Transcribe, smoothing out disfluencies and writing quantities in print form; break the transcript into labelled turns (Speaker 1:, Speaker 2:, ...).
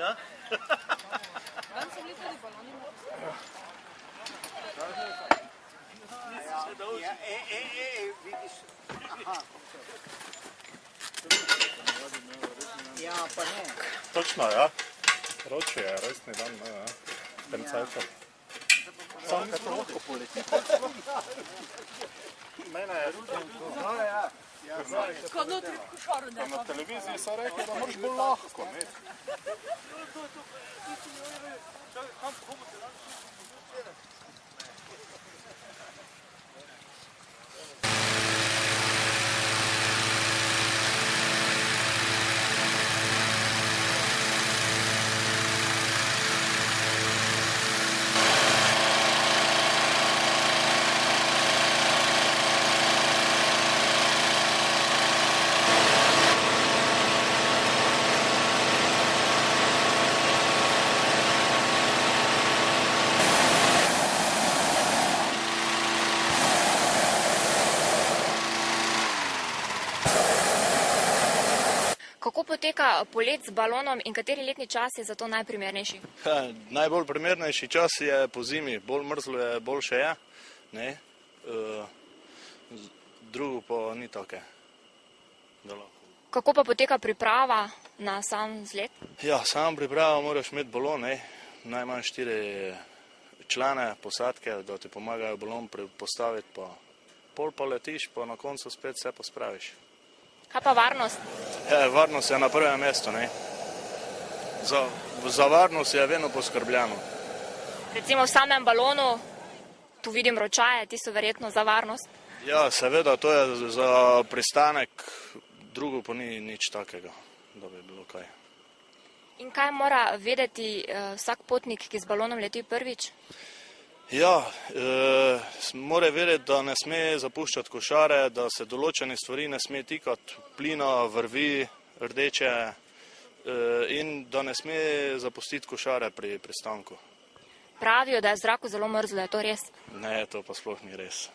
Speaker 1: Ja.
Speaker 2: Tam so bili tudi baloni.
Speaker 3: Vidiš. Aha. Ja, pa ne.
Speaker 4: Točno, ja. Roče je, rojstni dan, ne, ja. Pencajčo. Sam kaj to lahko poleti. Mene je...
Speaker 2: Ko notri v košaru ne.
Speaker 4: Na televiziji so rekli, da moraš bolj lahko, ne.
Speaker 2: Kako poteka polet z balonom in kateri letni čas je za to najprimernejši?
Speaker 5: Najbolj primernejši čas je po zimi, bolj mrzlo je, boljše je. Ne? Drugo pa ni take.
Speaker 2: Kako pa poteka priprava na sam vzlet?
Speaker 5: Ja, sam priprava moraš imeti balon, ne? Najmanj 4 člane posadke, da ti pomagajo balon postaviti, pa pol pa letiš, pa na koncu spet vse pospraviš.
Speaker 2: Kaj pa varnost?
Speaker 5: Varnost je na prvem mestu, ne. Za varnost je vedno poskrbljeno.
Speaker 2: Recimo v samem balonu, tu vidim ročaje, ti so verjetno za varnost.
Speaker 5: Ja, seveda, to je za pristanek, drugo pa ni nič takega, da bi bilo kaj.
Speaker 2: In kaj mora vedeti vsak potnik, ki z balonom leti prvič?
Speaker 5: Ja, mora vedeti, da ne sme zapuščati košare, da se določene stvari ne sme tikati, plina, vrvi, rdeče in da ne sme zapustiti košare pri pristanku.
Speaker 2: Pravijo, da je v zraku zelo mrzlo, je to res?
Speaker 5: Ne, to pa sploh ni res.